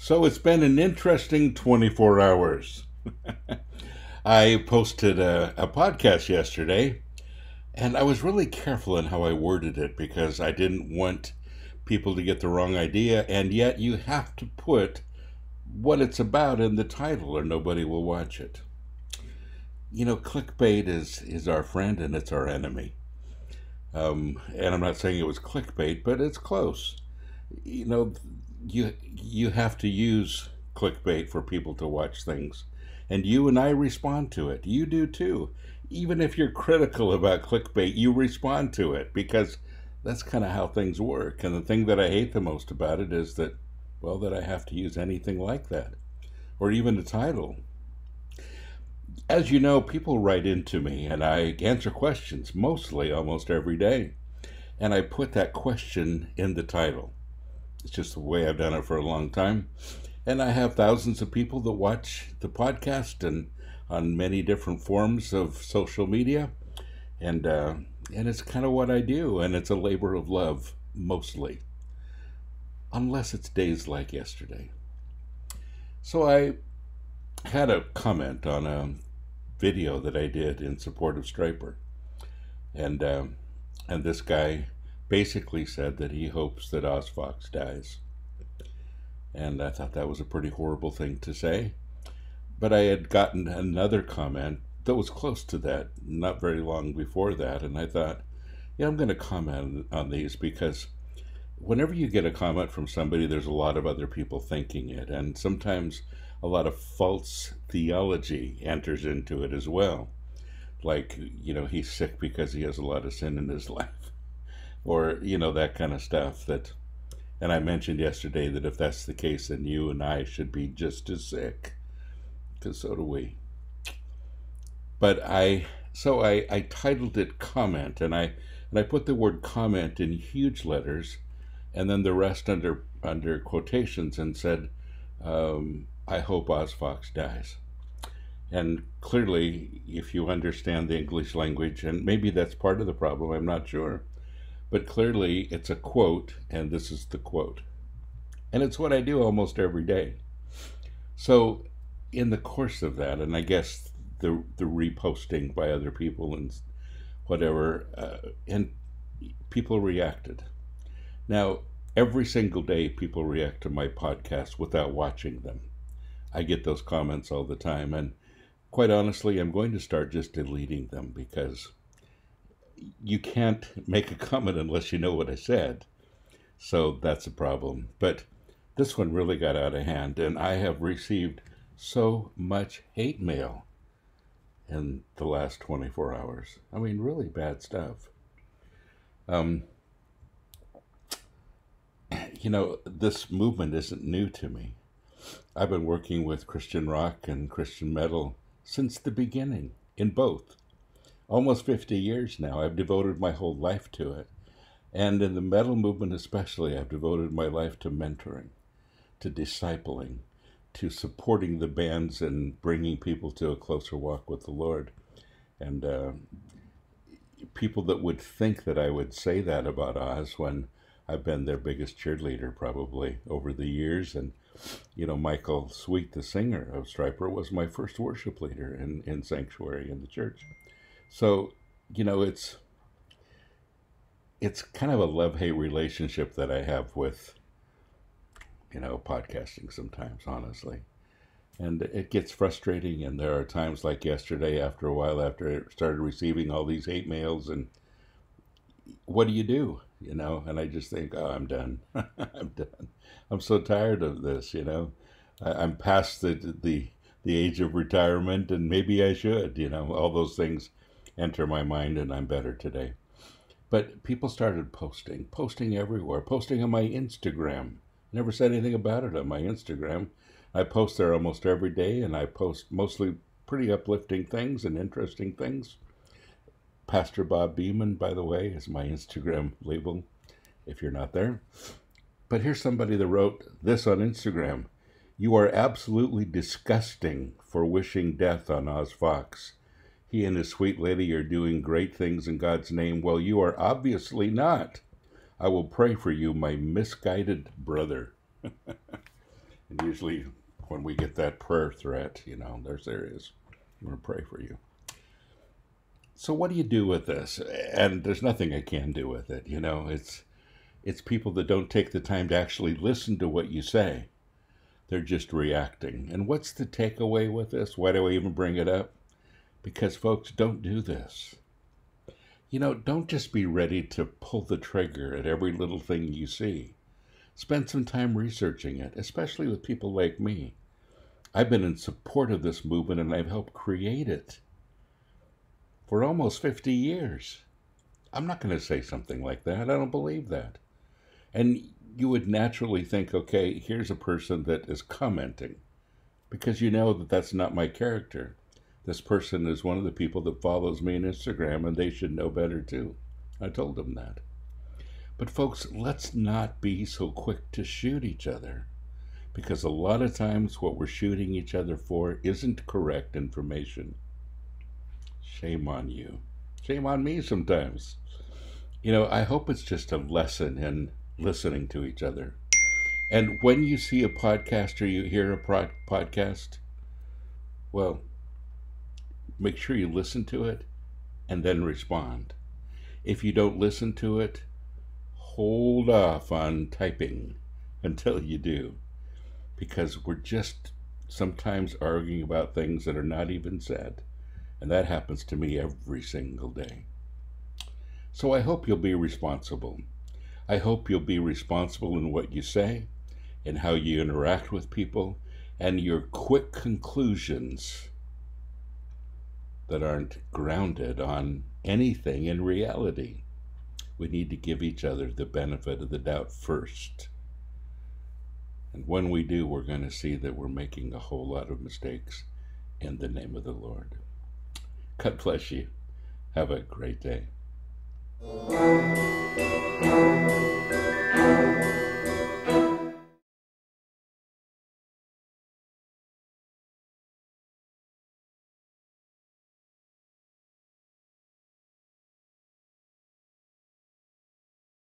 So it's been an interesting 24 hours. I posted a podcast yesterday, and I was really careful in how I worded it because I didn't want people to get the wrong idea, and yet you have to put what it's about in the title or nobody will watch it. Clickbait is our friend and it's our enemy. And I'm not saying it was clickbait, but it's close. You know, you have to use clickbait for people to watch things, and you and I respond to it. You do too. Even if you're critical about clickbait, you respond to it because that's kind of how things work. And the thing that I hate the most about it is that I have to use anything like that, or even a title. As you know, people write into me, and I answer questions mostly almost every day, and I put that question in the title. It's just the way I've done it for a long time. And I have thousands of people that watch the podcast and on many different forms of social media. And it's kind of what I do. And it's a labor of love, mostly. Unless it's days like yesterday. So I had a comment on a video that I did in support of Striper. And this guy basically said that he hopes that Ozfox dies. And I thought that was a pretty horrible thing to say. But I had gotten another comment that was close to that not very long before that. And I thought, yeah, I'm going to comment on these because whenever you get a comment from somebody, there's a lot of other people thinking it. And sometimes a lot of false theology enters into it as well. Like, he's sick because he has a lot of sin in his life. Or, that kind of stuff and I mentioned yesterday that if that's the case, then you and I should be just as sick, because so do we. But I titled it comment, and I put the word comment in huge letters, and then the rest under quotations, and said, I hope Ozfox dies. And clearly, if you understand the English language, and maybe that's part of the problem, I'm not sure, but clearly it's a quote, and this is the quote. And it's what I do almost every day. So in the course of that, and I guess the reposting by other people and whatever, and people reacted. Now, every single day people react to my podcast without watching them. I get those comments all the time, and quite honestly, I'm going to start just deleting them because you can't make a comment unless you know what I said. So that's a problem. But this one really got out of hand, and I have received so much hate mail in the last 24 hours. I mean, really bad stuff. This movement isn't new to me. I've been working with Christian rock and Christian metal since the beginning, in both. Almost 50 years now. I've devoted my whole life to it. And in the metal movement especially, I've devoted my life to mentoring, to discipling, to supporting the bands and bringing people to a closer walk with the Lord. And people that would think that I would say that about Oz when I've been their biggest cheerleader probably over the years. And, Michael Sweet, the singer of Striper, was my first worship leader in Sanctuary in the church. So, it's kind of a love-hate relationship that I have with, podcasting sometimes, honestly. And it gets frustrating, and there are times like yesterday, after a while, after I started receiving all these hate mails, and what do you do? And I just think, oh, I'm done. I'm done. I'm so tired of this, I'm past the age of retirement, and maybe I should, all those things enter my mind, and I'm better today. But people started posting everywhere, posting on my Instagram. Never said anything about it on my Instagram. I post there almost every day, and I post mostly pretty uplifting things and interesting things. PastorBobBeeman, by the way, is my Instagram label, if you're not there. But here's somebody that wrote this on Instagram. You are absolutely disgusting for wishing death on Oz Fox. He and his sweet lady are doing great things in God's name. Well, you are obviously not. I will pray for you, my misguided brother. And usually when we get that prayer threat, there it is. I'm going to pray for you. So what do you do with this? And there's nothing I can do with it. It's people that don't take the time to actually listen to what you say. They're just reacting. And what's the takeaway with this? Why do I even bring it up? Because folks, don't do this. Don't just be ready to pull the trigger at every little thing you see. Spend some time researching it, especially with people like me. I've been in support of this movement and I've helped create it for almost 50 years. I'm not going to say something like that. I don't believe that. And you would naturally think, okay, here's a person that is commenting, because you know that that's not my character. This person is one of the people that follows me on Instagram, and they should know better too. I told them that. But folks, let's not be so quick to shoot each other, because a lot of times what we're shooting each other for isn't correct information. Shame on you. Shame on me sometimes. I hope it's just a lesson in listening to each other. And when you see a podcast or you hear a podcast, well, make sure you listen to it and then respond. If you don't listen to it, hold off on typing until you do, because we're just sometimes arguing about things that are not even said. And that happens to me every single day. So I hope you'll be responsible. I hope you'll be responsible in what you say and how you interact with people, and your quick conclusions that aren't grounded on anything in reality. We need to give each other the benefit of the doubt first. And when we do, we're going to see that we're making a whole lot of mistakes in the name of the Lord. God bless you. Have a great day.